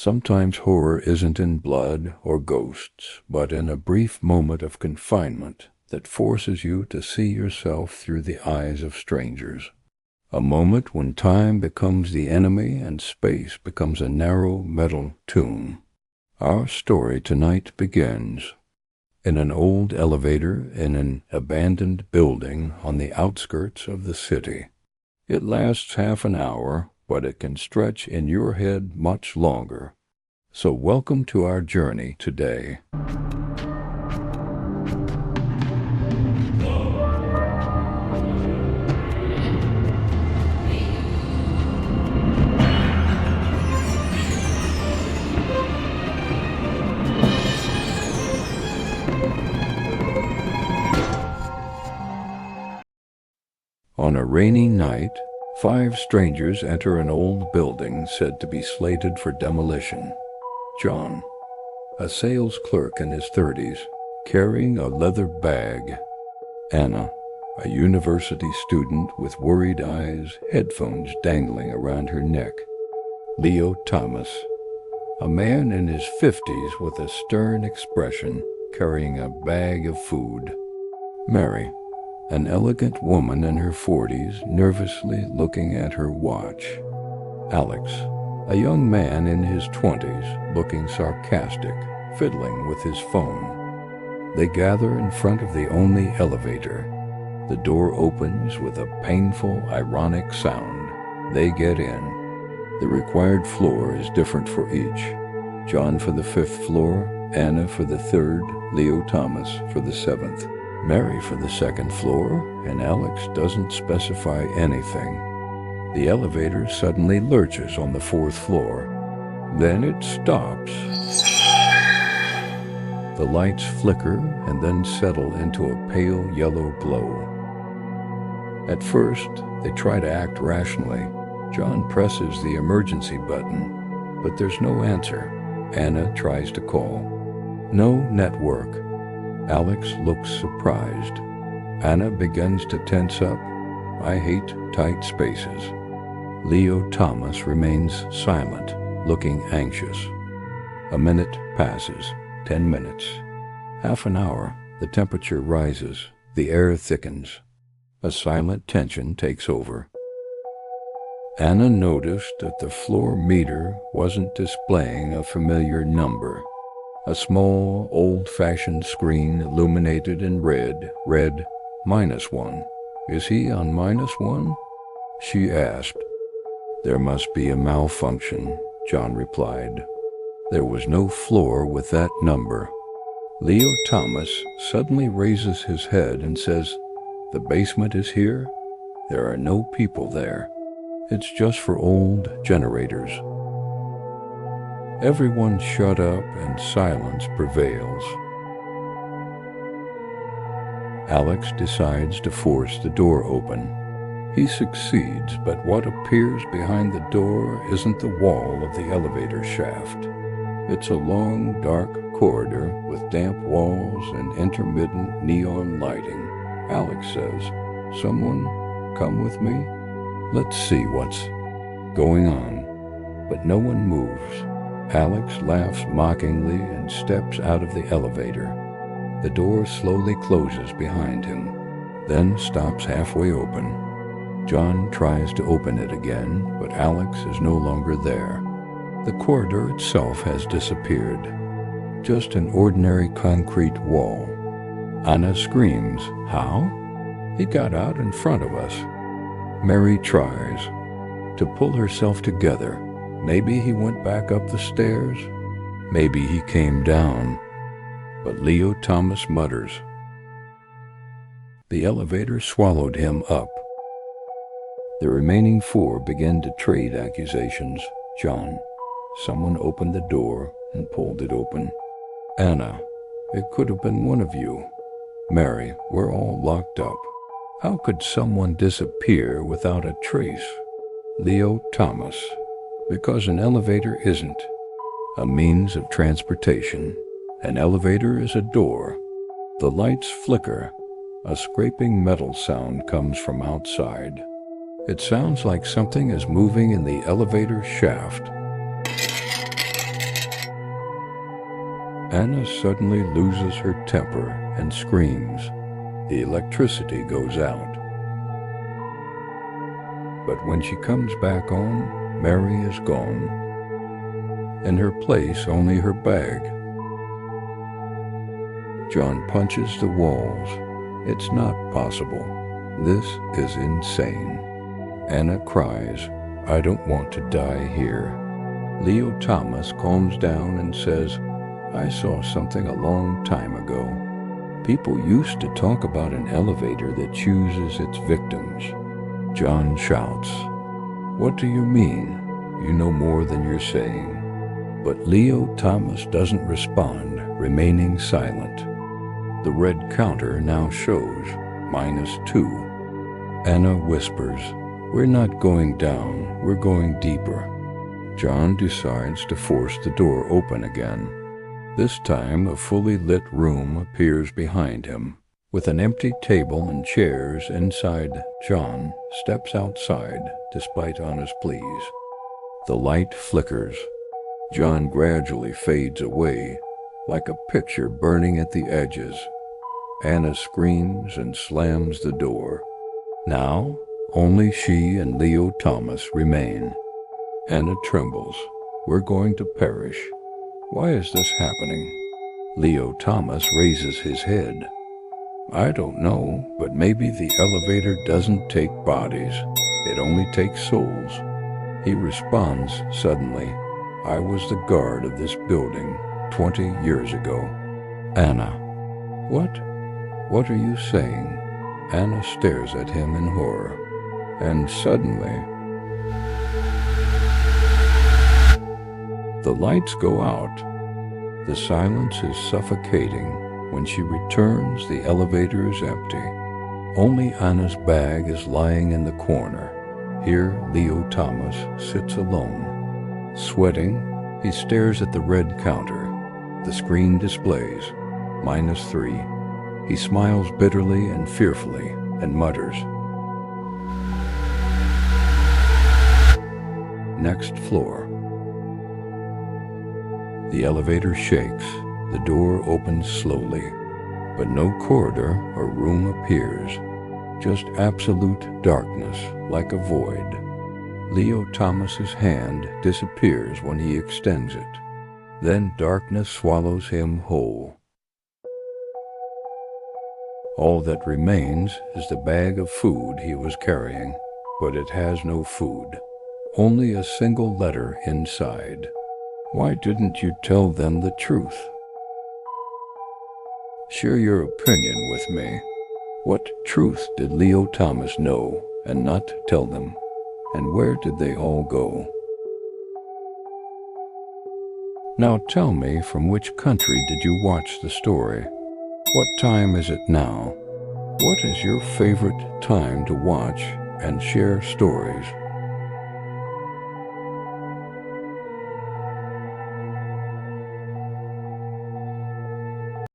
Sometimes horror isn't in blood or ghosts, but in a brief moment of confinement that forces you to see yourself through the eyes of strangers. A moment when time becomes the enemy and space becomes a narrow metal tomb. Our story tonight begins in an old elevator in an abandoned building on the outskirts of the city. It lasts half an hour, but it can stretch in your head much longer. So welcome to our journey today. On a rainy night, 5 strangers enter an old building said to be slated for demolition. John, a sales clerk in his 30s, carrying a leather bag. Anna, a university student with worried eyes, headphones dangling around her neck. Leo Thomas, a man in his 50s with a stern expression, carrying a bag of food. Mary, an elegant woman in her 40s, nervously looking at her watch. Alex, a young man in his 20s, looking sarcastic, fiddling with his phone. They gather in front of the only elevator. The door opens with a painful, ironic sound. They get in. The required floor is different for each. John for the 5th floor, Anna for the 3rd, Leo Thomas for the 7th. Mary for the 2nd floor, and Alex doesn't specify anything. The elevator suddenly lurches on the 4th floor. Then it stops. The lights flicker and then settle into a pale yellow glow. At first, they try to act rationally. John presses the emergency button, but there's no answer. Anna tries to call. No network. Alex looks surprised. Anna begins to tense up. I hate tight spaces. Leo Thomas remains silent, looking anxious. A minute passes, 10 minutes. Half an hour, the temperature rises, the air thickens. A silent tension takes over. Anna noticed that the floor meter wasn't displaying a familiar number. A small, old-fashioned screen illuminated in red read -1. Is he on -1? She asked. There must be a malfunction, John replied. There was no floor with that number. Leo Thomas suddenly raises his head and says, "The basement is here? There are no people there. It's just for old generators." Everyone shut up and silence prevails. Alex decides to force the door open. He succeeds, but what appears behind the door isn't the wall of the elevator shaft. It's a long, dark corridor with damp walls and intermittent neon lighting. Alex says, "Someone come with me? Let's see what's going on." But no one moves. Alex laughs mockingly and steps out of the elevator. The door slowly closes behind him, then stops halfway open. John tries to open it again, but Alex is no longer there. The corridor itself has disappeared. Just an ordinary concrete wall. Anna screams, "How? He got out in front of us." Mary tries to pull herself together. Maybe he went back up the stairs. Maybe he came down. But Leo Thomas mutters. The elevator swallowed him up. The remaining 4 begin to trade accusations. John, someone opened the door and pulled it open. Anna, it could have been one of you. Mary, we're all locked up. How could someone disappear without a trace? Leo Thomas, because an elevator isn't a means of transportation. An elevator is a door. The lights flicker. A scraping metal sound comes from outside. It sounds like something is moving in the elevator shaft. Anna suddenly loses her temper and screams. The electricity goes out. But when she comes back on, Mary is gone. In her place, only her bag. John punches the walls. It's not possible. This is insane. Anna cries, "I don't want to die here." Leo Thomas calms down and says, "I saw something a long time ago. People used to talk about an elevator that chooses its victims." John shouts, "What do you mean? You know more than you're saying." But Leo Thomas doesn't respond, remaining silent. The red counter now shows -2. Anna whispers, "We're not going down, we're going deeper." John decides to force the door open again. This time a fully lit room appears behind him. With an empty table and chairs inside, John steps outside despite Anna's pleas. The light flickers. John gradually fades away, like a picture burning at the edges. Anna screams and slams the door. Now, only she and Leo Thomas remain. Anna trembles. "We're going to perish. Why is this happening?" Leo Thomas raises his head. "I don't know, but maybe the elevator doesn't take bodies. It only takes souls." He responds suddenly, "I was the guard of this building 20 years ago." Anna, What are you saying?" Anna stares at him in horror. And suddenly, the lights go out. The silence is suffocating. When she returns, the elevator is empty. Only Anna's bag is lying in the corner. Here, Leo Thomas sits alone. Sweating, he stares at the red counter. The screen displays -3. He smiles bitterly and fearfully and mutters. Next floor. The elevator shakes. The door opens slowly, but no corridor or room appears. Just absolute darkness, like a void. Leo Thomas's hand disappears when he extends it. Then darkness swallows him whole. All that remains is the bag of food he was carrying, but it has no food. Only a single letter inside. Why didn't you tell them the truth? Share your opinion with me. What truth did Leo Thomas know and not tell them? And where did they all go? Now tell me, from which country did you watch the story? What time is it now? What is your favorite time to watch and share stories?